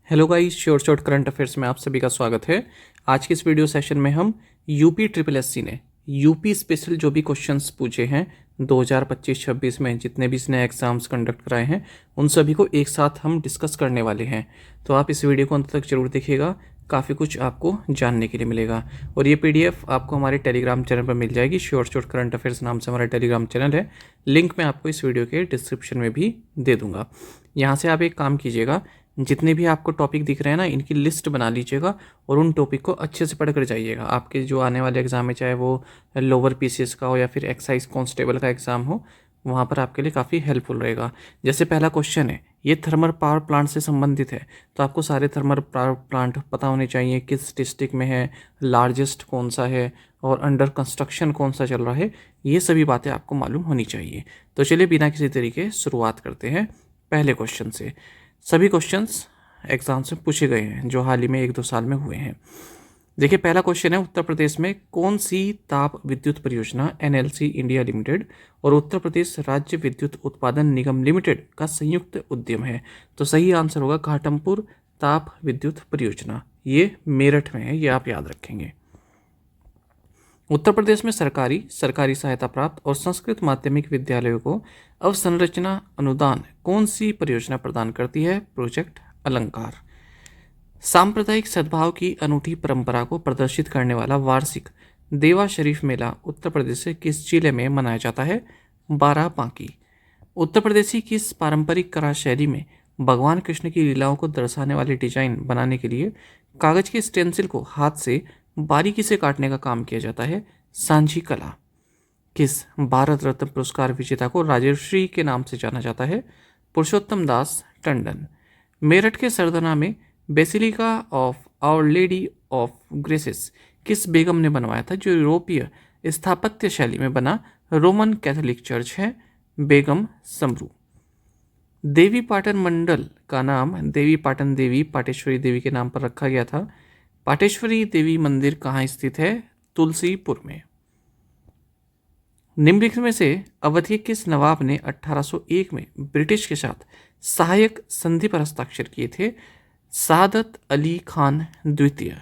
Hello guys, short current affairs में आप सभी का स्वागत है। आज के इस वीडियो सेशन में हम यूपी ट्रिपल एससी ने यूपी स्पेशल जो भी क्वेश्चंस पूछे हैं 2025-26 में, जितने भी इसने एग्जाम्स कंडक्ट कराए हैं, उन सभी को एक साथ हम डिस्कस करने वाले हैं। तो आप इस वीडियो को अंत तक जरूर देखिएगा, काफ़ी कुछ आपको जानने के लिए मिलेगा। और ये पीडीएफ आपको हमारे टेलीग्राम चैनल पर मिल जाएगी। शॉर्ट करंट अफेयर्स नाम से हमारा टेलीग्राम चैनल है, लिंक मैं आपको इस वीडियो के डिस्क्रिप्शन में भी दे दूंगा। यहाँ से आप एक काम कीजिएगा, जितने भी आपको टॉपिक दिख रहे हैं ना, इनकी लिस्ट बना लीजिएगा और उन टॉपिक को अच्छे से पढ़ कर जाइएगा। आपके जो आने वाले एग्ज़ाम है, चाहे वो लोअर पीसीएस का हो या फिर एक्साइज कांस्टेबल का एग्ज़ाम हो, वहाँ पर आपके लिए काफ़ी हेल्पफुल रहेगा। जैसे पहला क्वेश्चन है, ये थर्मल पावर प्लांट से संबंधित है, तो आपको सारे थर्मल पावर प्लांट पता होने चाहिए, किस डिस्ट्रिक्ट में है, लार्जेस्ट कौन सा है और अंडर कंस्ट्रक्शन कौन सा चल रहा है, ये सभी बातें आपको मालूम होनी चाहिए। तो चलिए बिना किसी तरीके शुरुआत करते हैं पहले क्वेश्चन से। सभी क्वेश्चंस एग्जाम से पूछे गए हैं जो हाल ही में 1-2 साल में हुए हैं। देखिए, पहला क्वेश्चन है, उत्तर प्रदेश में कौन सी ताप विद्युत परियोजना एनएलसी इंडिया लिमिटेड और उत्तर प्रदेश राज्य विद्युत उत्पादन निगम लिमिटेड का संयुक्त उद्यम है? तो सही आंसर होगा घाटमपुर ताप विद्युत परियोजना। ये मेरठ में है, ये आप याद रखेंगे। उत्तर प्रदेश में सरकारी सहायता प्राप्त और संस्कृत माध्यमिक विद्यालयों को अवसंरचना अनुदान कौन सी परियोजना प्रदान करती है? प्रोजेक्ट अलंकार। सांप्रदायिक सद्भाव की अनूठी परंपरा को प्रदर्शित करने वाला वार्षिक देवा शरीफ मेला उत्तर प्रदेश से किस जिले में मनाया जाता है? बाराबांकी। उत्तर प्रदेशी किस पारंपरिक कला शैली में भगवान कृष्ण की लीलाओं को दर्शाने वाले डिजाइन बनाने के लिए कागज के स्टेंसिल को हाथ से बारीकी से काटने का काम किया जाता है? सांझी कला। किस भारत रत्न पुरस्कार विजेता को राजर्षि के नाम से जाना जाता है? पुरुषोत्तम दास टंडन। मेरठ के सरदना में basilica of our lady of graces किस बेगम ने बनवाया था, जो यूरोपीय स्थापत्य शैली में बना रोमन कैथोलिक चर्च है? बेगम समरू। देवी पाटन मंडल का नाम देवी पाटन देवी पाटेश्वरी देवी के नाम पर रखा गया था। पाटेश्वरी देवी मंदिर कहाँ स्थित है? तुलसीपुर में। निम्नलिखित में से अवधि किस नवाब ने 1801 में ब्रिटिश के साथ सहायक संधि पर हस्ताक्षर किए थे? सादत अली खान द्वितीय।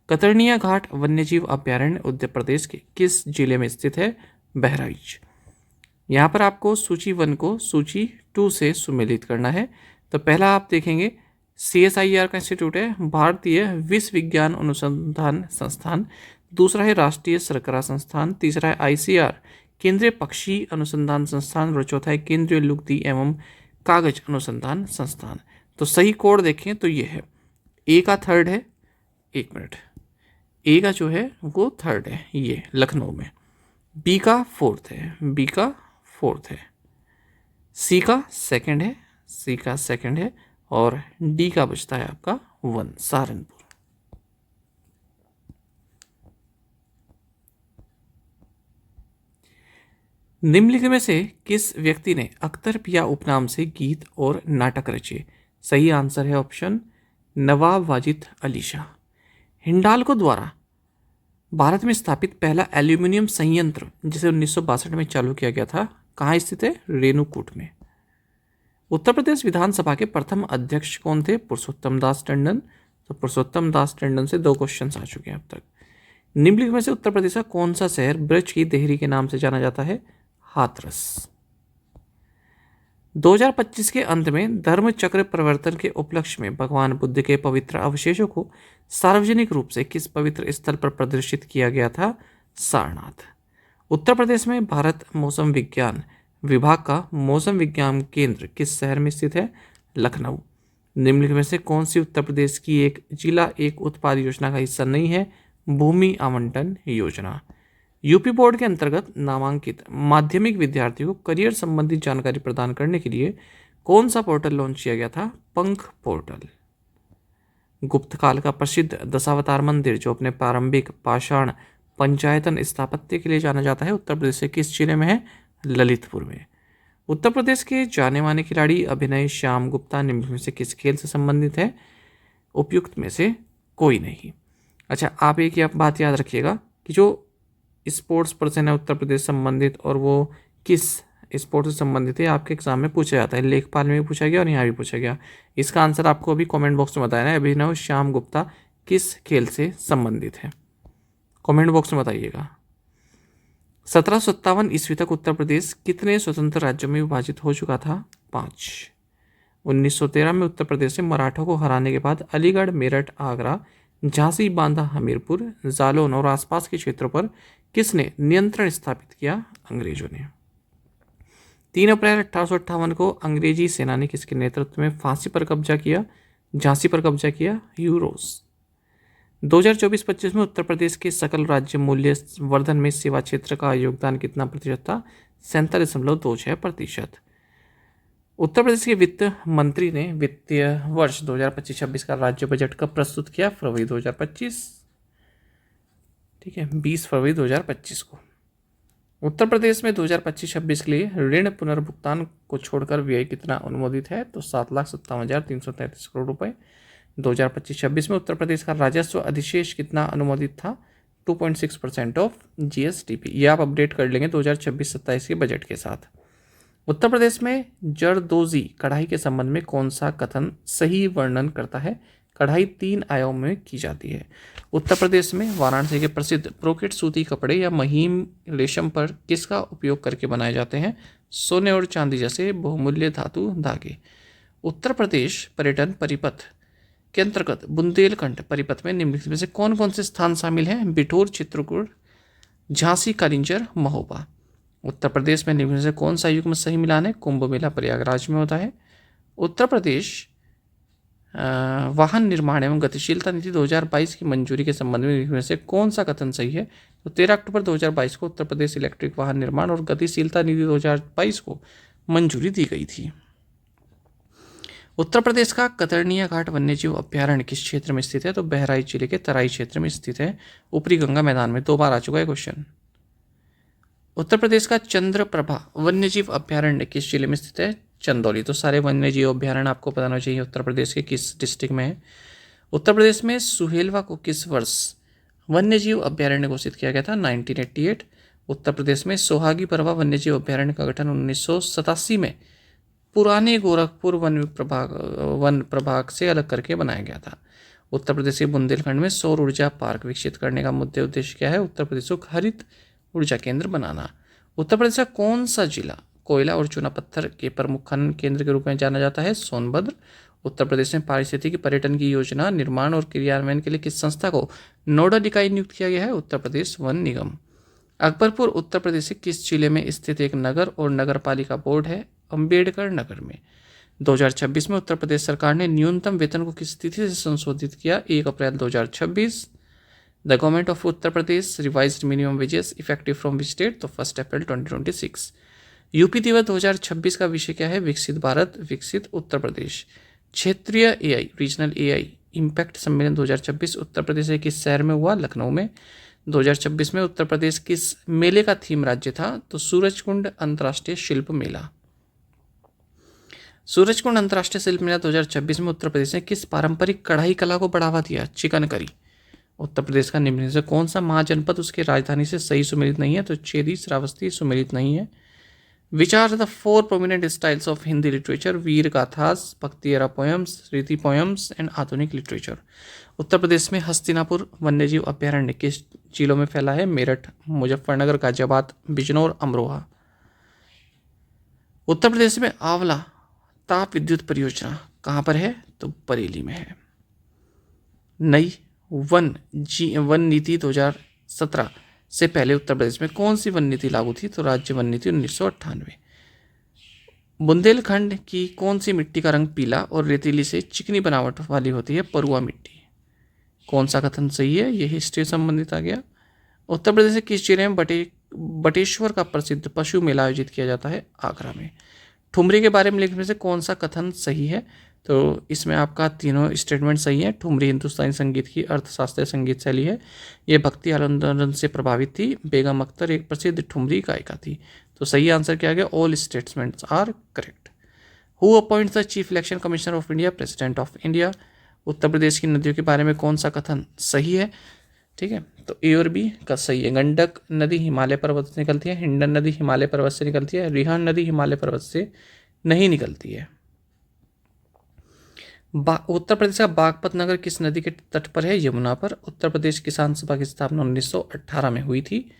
कतरनिया घाट वन्यजीव अभ्यारण्य उत्तर प्रदेश के किस जिले में स्थित है? बहराइच। यहाँ पर आपको सूची 1 को सूची 2 से सुमेलित करना है। तो पहला आप देखेंगे, CSIR का इंस्टीट्यूट है भारतीय विश्व विज्ञान अनुसंधान संस्थान। दूसरा है राष्ट्रीय सरकरा संस्थान। तीसरा है ICR केंद्रीय पक्षी अनुसंधान संस्थान। और चौथा है केंद्रीय लुगदी एवं कागज अनुसंधान संस्थान। तो सही कोड देखें तो ये है, ए का थर्ड है, 1 मिनट, ए का जो है वो थर्ड है, ये लखनऊ में। बी का फोर्थ है, बी का फोर्थ है। सी का सेकंड है, सी का सेकंड है। और डी का बचता है आपका 1, सहारनपुर। निम्नलिखित में से किस व्यक्ति ने अख्तर पिया उपनाम से गीत और नाटक रचे? सही आंसर है ऑप्शन नवाब वाजिद अली शाह। हिंडाल्को द्वारा भारत में स्थापित पहला एल्यूमिनियम संयंत्र, जिसे 1962 में चालू किया गया था, कहाँ स्थित है? रेणुकूट में। उत्तर प्रदेश विधानसभा के प्रथम अध्यक्ष कौन थे? पुरुषोत्तम दास टंडन। तो पुरुषोत्तम दास टंडन से 2 क्वेश्चन आ चुके हैं अब तक। निम्नलिखित में से उत्तर प्रदेश का कौन सा शहर ब्रज की देहरी के नाम से जाना जाता है? हाथरस। 2025 के अंत में धर्म चक्र परिवर्तन के उपलक्ष्य में भगवान बुद्ध के पवित्र अवशेषों को सार्वजनिक रूप से किस पवित्र स्थल पर प्रदर्शित किया गया था? सारनाथ। उत्तर प्रदेश में भारत मौसम विज्ञान विभाग का मौसम विज्ञान केंद्र किस शहर में स्थित है? लखनऊ। निम्नलिखित में से कौन सी उत्तर प्रदेश की एक जिला एक उत्पाद योजना का हिस्सा नहीं है? भूमि आवंटन योजना। यूपी बोर्ड के अंतर्गत नामांकित माध्यमिक विद्यार्थियों को करियर संबंधी जानकारी प्रदान करने के लिए कौन सा पोर्टल लॉन्च किया गया था? पंख पोर्टल। गुप्त काल का प्रसिद्ध दशावतार मंदिर, जो अपने प्रारंभिक पाषाण पंचायतन स्थापत्य के लिए जाना जाता है, उत्तर प्रदेश के किस जिले में है? ललितपुर में। उत्तर प्रदेश के जाने माने खिलाड़ी अभिनय श्याम गुप्ता निम्न में से किस खेल से संबंधित है? उपयुक्त में से कोई नहीं। अच्छा, आप एक बात याद रखिएगा कि जो स्पोर्ट्स पर्सन है उत्तर प्रदेश संबंधित, और वो किस स्पोर्ट्स से संबंधित है, आपके एग्जाम में पूछा जाता है। लेखपाल में भी पूछा गया और यहाँ भी पूछा गया। इसका आंसर आपको अभी कमेंट बॉक्स में बताना है। अभिनव श्याम गुप्ता किस खेल से संबंधित है, कमेंट बॉक्स में बताइएगा। 1757 ईस्वी तक उत्तर प्रदेश कितने स्वतंत्र राज्यों में विभाजित हो चुका था? 5। 1913 में उत्तर प्रदेश ने मराठों को हराने के बाद अलीगढ़, मेरठ, आगरा, झांसी, बांदा, हमीरपुर, जालौन और आसपास के क्षेत्रों पर किसने नियंत्रण स्थापित किया? अंग्रेजों ने। 3 अप्रैल 1858 को अंग्रेजी सेना ने किसके नेतृत्व में फांसी पर कब्जा किया? झांसी पर कब्जा किया? यूरोस। 2024-25 में उत्तर प्रदेश के सकल राज्य मूल्य वर्धन में सेवा क्षेत्र का योगदान कितना प्रतिशत था? 47.26%। उत्तर प्रदेश के वित्त मंत्री ने वित्तीय वर्ष 2025-26 का राज्य बजट कब प्रस्तुत किया? फरवरी 2025। ठीक है, 20 फरवरी 2025 को। उत्तर प्रदेश में 2025-26 के लिए ऋण पुनर्भुगतान को छोड़कर व्यय कितना अनुमोदित है? तो 7,57,333 करोड़ रुपए। 2025-26 में उत्तर प्रदेश का राजस्व अधिशेष कितना अनुमोदित था? 2.6% ऑफ GSDP। ये आप अपडेट कर लेंगे 2026-27 के बजट के साथ। उत्तर प्रदेश में जरदोजी कढ़ाई के संबंध में कौन सा कथन सही वर्णन करता है? कढ़ाई 3 आयामों में की जाती है। उत्तर प्रदेश में वाराणसी के प्रसिद्ध ब्रोकेट सूती कपड़े या महीम रेशम पर किसका उपयोग करके बनाए जाते हैं? सोने और चांदी जैसे बहुमूल्य धातु धागे। उत्तर प्रदेश पर्यटन परिपथ के अंतर्गत बुंदेलखंड परिपथ में निम्नलिखित में से कौन कौन से स्थान शामिल हैं? बिठूर, चित्रकूट, झांसी, कालिंजर, महोबा। उत्तर प्रदेश में निम्नलिखित में से कौन सा युग्म सही मिलान है? कुंभ मेला प्रयागराज में होता है। उत्तर प्रदेश वाहन निर्माण एवं गतिशीलता नीति 2022 की मंजूरी के संबंध में निम्नलिखित में से कौन सा कथन सही है? तो 13 अक्टूबर 2022 को उत्तर प्रदेश इलेक्ट्रिक वाहन निर्माण और गतिशीलता नीति 2022 को मंजूरी दी गई थी। उत्तर प्रदेश का कतरनिया घाट वन्यजीव अभ्यारण्य किस क्षेत्र में स्थित है? तो बहराइच जिले के तराई क्षेत्र में स्थित है, ऊपरी गंगा मैदान में। 2 बार आ चुका है क्वेश्चन। उत्तर प्रदेश का चंद्रप्रभा वन्यजीव अभ्यारण्य किस जिले में स्थित है? चंदौली। तो सारे वन्यजीव अभ्यारण्य आपको बताना चाहिए उत्तर प्रदेश के किस डिस्ट्रिक्ट में है। उत्तर प्रदेश में सुहेलवा को किस वर्ष वन्यजीव अभ्यारण्य घोषित किया गया था? 1988। उत्तर प्रदेश में सोहागी परवा वन्यजीव अभ्यारण्य का गठन 1987 में पुराने गोरखपुर वन प्रभाग से अलग करके बनाया गया था। उत्तर प्रदेश के बुंदेलखंड में सौर ऊर्जा पार्क विकसित करने का मुख्य उद्देश्य क्या है? उत्तर प्रदेश को हरित ऊर्जा केंद्र बनाना। उत्तर प्रदेश का कौन सा जिला कोयला और चूना पत्थर के प्रमुख खनन केंद्र के रूप में जाना जाता है? सोनभद्र। उत्तर प्रदेश में पारिस्थितिकी पर्यटन की योजना निर्माण और क्रियान्वयन के लिए किस संस्था को नोडल इकाई नियुक्त किया गया है? उत्तर प्रदेश वन निगम। अकबरपुर उत्तर प्रदेश के किस जिले में स्थित एक नगर और नगर पालिका बोर्ड है? अम्बेडकर नगर में। 2026 में उत्तर प्रदेश सरकार ने न्यूनतम वेतन को किस तिथि से संशोधित किया? 1 April 2026। The government of Uttar Pradesh revised minimum wages effective from which date? तो 1 अप्रैल 2026। यूपी दिवस 2026 का विषय क्या है? विकसित भारत, विकसित उत्तर प्रदेश। क्षेत्रीय AI रीजनल AI इम्पैक्ट सम्मेलन 2026 उत्तर प्रदेश के किस शहर में हुआ? लखनऊ में। 2026 में उत्तर प्रदेश किस मेले का थीम राज्य था? तो सूरजकुंड अंतर्राष्ट्रीय शिल्प मेला। सूरजकुंड अंतर्राष्ट्रीय शिल्प मेला 2026 में उत्तर प्रदेश ने किस पारंपरिक कढ़ाई कला को बढ़ावा दिया? चिकनकरी। उत्तर प्रदेश का निम्न से कौन सा महाजनपद उसके राजधानी से सही सुमेलित नहीं है? तो चेदी, श्रावस्ती सुमेलित नहीं है। Which are the 4 prominent styles of Hindi literature? Veer Gathas, Bhakti era poems, Riti poems and Adhunik literature. Uttar Pradesh में हस्तिनापुर वन्यजीव अभ्यारण्य किस जिलों में फैला है? मेरठ, मुजफ्फरनगर, गाजियाबाद, बिजनौर, अमरोहा। उत्तर प्रदेश में आंवला ताप विद्युत परियोजना कहाँ पर है? तो बरेली में है। नई वन नीति 2017 से पहले उत्तर प्रदेश में कौन सी वन नीति लागू थी? तो राज्य वन नीति 1998। बुंदेलखंड की कौन सी मिट्टी का रंग पीला और रेतीली से चिकनी बनावट वाली होती है? परुआ मिट्टी। कौन सा कथन सही है? ये हिस्ट्री संबंधित आ गया। उत्तर प्रदेश के किस जिले में बटेश्वर का प्रसिद्ध पशु मेला आयोजित किया जाता है? आगरा में। ठुमरी के बारे में लिखने में से कौन सा कथन सही है? तो इसमें आपका तीनों स्टेटमेंट सही है। ठुमरी हिंदुस्तानी संगीत की अर्थशास्त्रीय संगीत शैली है। ये भक्ति आंदोलन से प्रभावित थी। बेगम अख्तर एक प्रसिद्ध ठुमरी गायिका थी। तो सही आंसर क्या गया? All statements are correct. Who appoints the chief election commissioner of India? President of India. Uttar Pradesh की नदियों के बारे में कौन सा कथन सही है? ठीक है, तो ए और बी का सही है। गंडक नदी हिमालय पर्वत से निकलती है, हिंडन नदी हिमालय पर्वत से निकलती है, रिहान नदी हिमालय पर्वत से नहीं निकलती है। उत्तर प्रदेश का बागपत नगर किस नदी के तट पर है? यमुना पर। उत्तर प्रदेश किसान सभा की स्थापना 1918 में हुई थी।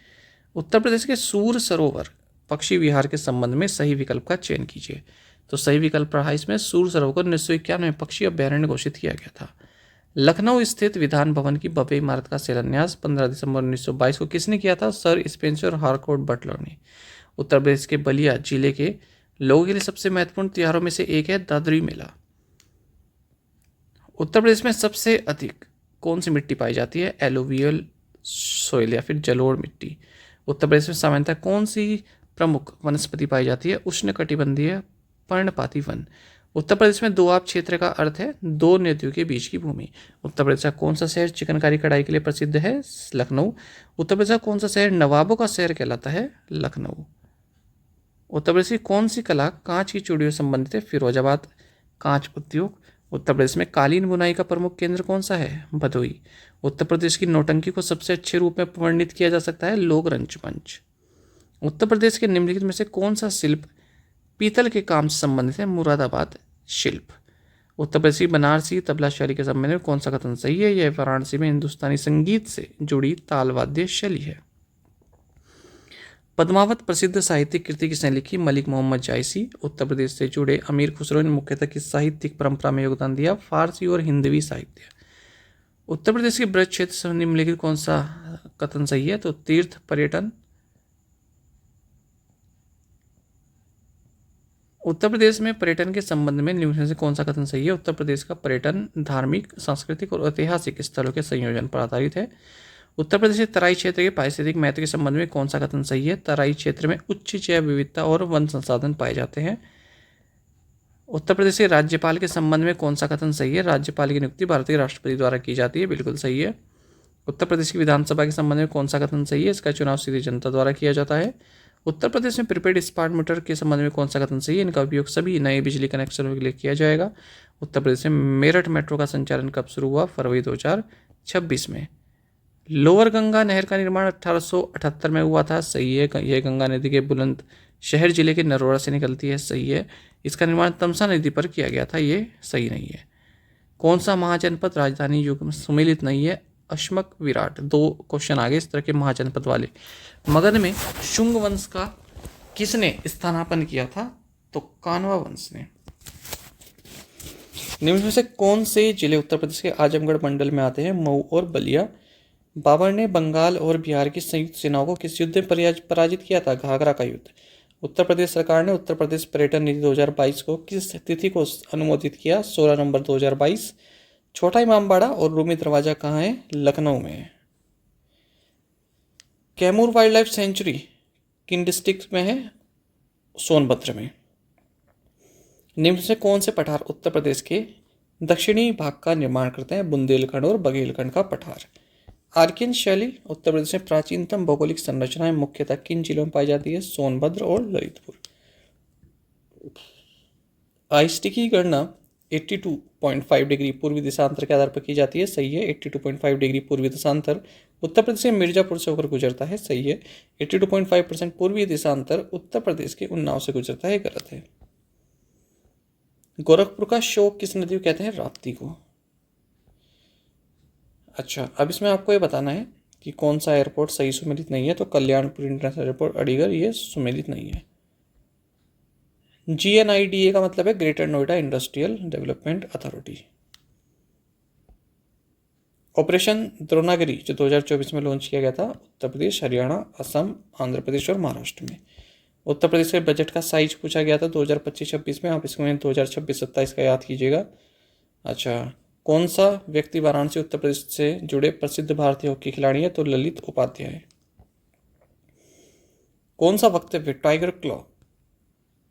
उत्तर प्रदेश के सूर सरोवर पक्षी विहार के संबंध में सही विकल्प का चयन कीजिए। तो सही विकल्प रहा इसमें सूर सरोवर को 1991 में पक्षी अभ्यारण्य घोषित किया गया था। लखनऊ स्थित विधान भवन की भव्य इमारत का शिलान्यास 15 दिसंबर 1922 को किसने किया था? सर स्पेंसर हार्कोर्ट बटलर ने। उत्तर प्रदेश के बलिया जिले के लोगों के लिए सबसे महत्वपूर्ण त्योहारों में से एक है दादरी मेला। उत्तर प्रदेश में सबसे अधिक कौन सी मिट्टी पाई जाती है? एलुवियल सोइल या फिर जलोढ़ मिट्टी। उत्तर प्रदेश में सामान्यतः कौन सी प्रमुख वनस्पति पाई जाती है? उष्णकटिबंधीय पर्णपाती वन। उत्तर प्रदेश में दोआब क्षेत्र का अर्थ है दो नदियों के बीच की भूमि। उत्तर प्रदेश का कौन सा शहर चिकनकारी कढ़ाई के लिए प्रसिद्ध है? लखनऊ। उत्तर प्रदेश का कौन सा शहर नवाबों का शहर कहलाता है? लखनऊ। उत्तर प्रदेश की कौन सी कला कांच की चूड़ियों से संबंधित है? फिरोजाबाद। कांच उद्योग। उत्तर प्रदेश में कालीन बुनाई का प्रमुख केंद्र कौन सा है? भदोई। उत्तर प्रदेश की नौटंकी को सबसे अच्छे रूप में वर्णित किया जा सकता है? लोक रंगमंच। उत्तर प्रदेश के निम्नलिखित में से कौन सा शिल्प पीतल के काम से संबंधित है? मुरादाबाद शिल्प। उत्तर प्रदेश की बनारसी तबला शैली के संबंध में कौन सा कथन सही है? यह वाराणसी में हिंदुस्तानी संगीत से जुड़ी तालवाद्य शैली है। पद्मावत प्रसिद्ध साहित्यिक कृति किसने लिखी? मलिक मोहम्मद जायसी। उत्तर प्रदेश से जुड़े अमीर खुसरो ने मुख्यतः किस साहित्यिक परंपरा में योगदान दिया? फारसी और हिंदवी साहित्य। उत्तर प्रदेश के ब्रज क्षेत्र से निम्नलिखित कौन सा कथन सही है? तो तीर्थ पर्यटन। उत्तर प्रदेश में पर्यटन के संबंध में निम्नलिखित से कौन सा कथन सही है? उत्तर प्रदेश का पर्यटन धार्मिक, सांस्कृतिक और ऐतिहासिक स्थलों के संयोजन पर आधारित है। उत्तर प्रदेश के तराई क्षेत्र के पारिस्थितिक महत्व के संबंध में कौन सा कथन सही है? तराई क्षेत्र में उच्च जैव विविधता और वन संसाधन पाए जाते हैं। उत्तर प्रदेश के राज्यपाल के संबंध में कौन सा कथन सही है? राज्यपाल की नियुक्ति भारतीय राष्ट्रपति द्वारा की जाती है। बिल्कुल सही है। उत्तर प्रदेश की विधानसभा के संबंध में कौन सा कथन सही है? इसका चुनाव सीधी जनता द्वारा किया जाता है। उत्तर प्रदेश में प्रीपेड स्मार्ट मीटर के संबंध में कौन सा कथन सही है? इनका उपयोग सभी नए बिजली कनेक्शनों के लिए किया जाएगा। उत्तर प्रदेश में मेरठ मेट्रो का संचालन कब शुरू हुआ? फरवरी 2026 में। लोअर गंगा नहर का निर्माण 1878 में हुआ था। सही है। यह गंगा नदी के बुलंद शहर जिले के नरोड़ा से निकलती है। सही है। इसका निर्माण तमसा नदी पर किया गया था। ये सही नहीं है। कौन सा महाजनपद राजधानी युग में सुमेलित नहीं है? अश्मक विराट। दो क्वेश्चन आगे इस तरह के महाजनपद वाले। मगध में शुंग वंश का किसने स्थानापन किया था? तो कान्वा वंश ने। निम्न में से कौन से जिले उत्तर प्रदेश के आजमगढ़ मंडल में आते हैं? मऊ और बलिया। बाबर ने बंगाल और बिहार की संयुक्त सेनाओं को किस युद्ध में पराजित किया था? घाघरा का युद्ध। उत्तर प्रदेश सरकार ने उत्तर प्रदेश पर्यटन निधि 2022 को किस तिथि को अनुमोदित किया? 16 नवंबर 2022। छोटा इमामबाड़ा और रूमी दरवाजा कहाँ है? लखनऊ में। कैमूर वाइल्ड लाइफ सेंचुरी किन डिस्ट्रिक्ट में है? सोनभद्र में। निम्न से कौन से पठार उत्तर प्रदेश के दक्षिणी भाग का निर्माण करते हैं? बुंदेलखंड और बघेलखंड का पठार। आर्कियन शैली उत्तर प्रदेश में प्राचीनतम भौगोलिक संरचनाएं मुख्यतः किन जिलों में पाई जाती है? सोनभद्र और ललितपुर। आईएसटी की गणना 82.5 डिग्री पूर्वी देशांतर के आधार पर की जाती है। सही है। 82.5 डिग्री पूर्वी देशांतर उत्तर प्रदेश के मिर्जापुर से होकर गुजरता है। सही है। 82.5% पूर्वी देशांतर उत्तर प्रदेश के उन्नाव से गुजरता है। गलत है। गोरखपुर का शोक किस नदी को कहते हैं? राप्ती को। अच्छा, अब इसमें आपको ये बताना है कि कौन सा एयरपोर्ट सही सुमेलित नहीं है। तो कल्याणपुर इंटरनेशनल एयरपोर्ट अलीगढ़ ये सुमेलित नहीं है। GNIDA का मतलब है greater Noida industrial development authority. Operation Dronagiri जो 2024 में लॉन्च किया गया था उत्तर प्रदेश, हरियाणा, असम, आंध्र प्रदेश और महाराष्ट्र में। उत्तर प्रदेश के बजट का साइज पूछा गया था 2025-26 में। आप इसको 2026-27 का याद कीजिएगा। अच्छा, कौन सा व्यक्ति वाराणसी उत्तर प्रदेश से जुड़े प्रसिद्ध भारतीय हॉकी खिलाड़ी है? तो ललित उपाध्याय। कौन सा वक्तव्य टाइगर क्लॉ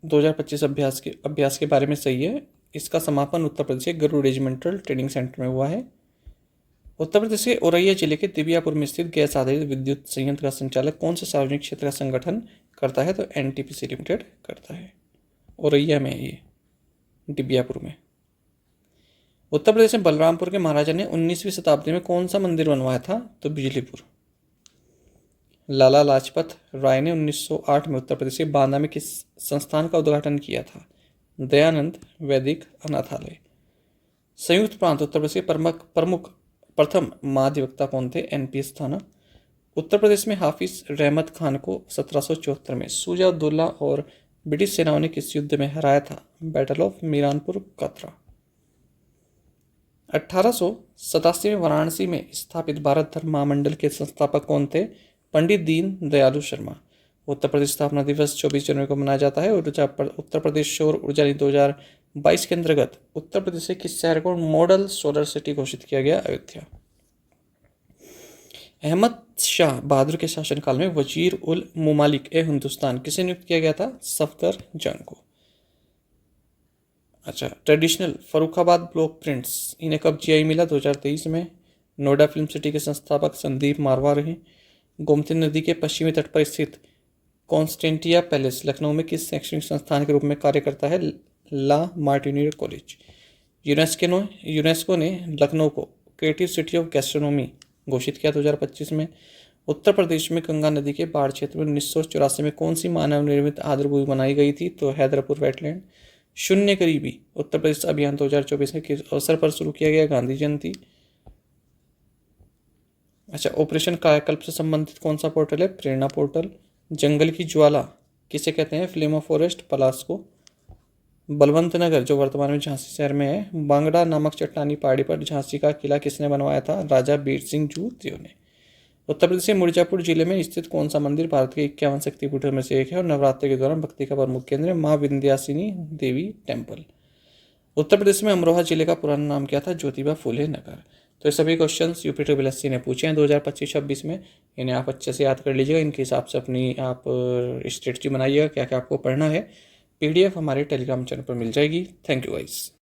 2025 अभ्यास के बारे में सही है? इसका समापन उत्तर प्रदेश के गरुड़ रेजिमेंटल ट्रेनिंग सेंटर में हुआ है। उत्तर प्रदेश के औरैया जिले के दिबियापुर में स्थित गैस आधारित विद्युत संयंत्र का संचालक कौन से सार्वजनिक क्षेत्र का संगठन करता है? तो NTPC लिमिटेड करता है। औरैया में ये दिबियापुर में। उत्तर प्रदेश में बलरामपुर के महाराजा ने 19वीं शताब्दी में कौन सा मंदिर बनवाया था? तो बिजलीपुर। लाला लाजपत राय ने 1908 में उत्तर प्रदेश के बांदा में किस संस्थान का उद्घाटन किया था? दयानंद वैदिक अनाथालय। संयुक्त प्रांत उत्तर प्रदेश के प्रमुख प्रथम महाधिवक्ता कौन थे? एनपीएस थाना। उत्तर प्रदेश में हाफिज रहमत खान को 1774 में शुजा-उद-दौला और ब्रिटिश सेनाओं ने किस युद्ध में हराया था? बैटल ऑफ मीरानपुर कतरा। 1887 में वाराणसी में स्थापित भारत धर्म महामंडल के संस्थापक कौन थे? पंडित दीन दयालु शर्मा। उत्तर प्रदेश स्थापना दिवस 24 जनवरी को मनाया जाता है। उत्तर प्रदेश सौर ऊर्जा नीति 2022 के अंतर्गत उत्तर प्रदेश के किस शहर को मॉडल सोलर सिटी घोषित किया गया? अयोध्या। अहमद शाह बहादुर के शासनकाल में वजीर उल मुमालिक ए हिंदुस्तान किसे नियुक्त किया गया था? सफदरजंग को। अच्छा, ट्रेडिशनल फरुखाबाद ब्लॉक प्रिंट्स इन्हें कब जीआई मिला? 2023 में। नोएडा फिल्म सिटी के संस्थापक संदीप मारवा रहे। गोमती नदी के पश्चिमी तट पर स्थित कॉन्स्टेंटिया पैलेस लखनऊ में किस शैक्षणिक संस्थान के रूप में कार्य करता है? ला मार्टिनियर कॉलेज। यूनेस्को ने लखनऊ को क्रिएटिव सिटी ऑफ गैस्ट्रोनॉमी घोषित किया 2025 में। उत्तर प्रदेश में गंगा नदी के बाढ़ क्षेत्र में 1984 में कौन सी मानव निर्मित आर्द्रभूमि बनाई गई थी? तो हैदरपुर वेटलैंड। शून्य करीबी उत्तर प्रदेश अभियान 2024 के किस अवसर पर शुरू किया गया? गांधी जयंती। अच्छा, ऑपरेशन कायाकल्प से संबंधित कौन सा पोर्टल है? प्रेरणा पोर्टल। जंगल की ज्वाला किसे कहते हैं? फ्लेम ऑफ फॉरेस्ट पलाश को। बलवंत नगर जो वर्तमान में झांसी शहर में है। बांगड़ा नामक चट्टानी पहाड़ी पर झांसी का किला किसने बनवाया था? राजा बीर सिंह जूदेव ने। उत्तर प्रदेश के मिर्जापुर जिले में स्थित कौन सा मंदिर भारत के 51 शक्तिपीठों में से एक है और नवरात्रि के दौरान भक्ति का प्रमुख केंद्र है? माँ विंध्यासिनी देवी टेम्पल। उत्तर प्रदेश में अमरोहा जिले का पुराना नाम क्या था? ज्योतिबा फूले नगर। तो ये सभी क्वेश्चंस यूपी ट्रिपल एससी ने पूछे हैं 2025-26 में। इन्हें आप अच्छे से याद कर लीजिएगा। इनके हिसाब से अपनी आप स्ट्रेटजी बनाइएगा, क्या क्या आपको पढ़ना है। पीडीएफ हमारे टेलीग्राम चैनल पर मिल जाएगी। Thank you guys.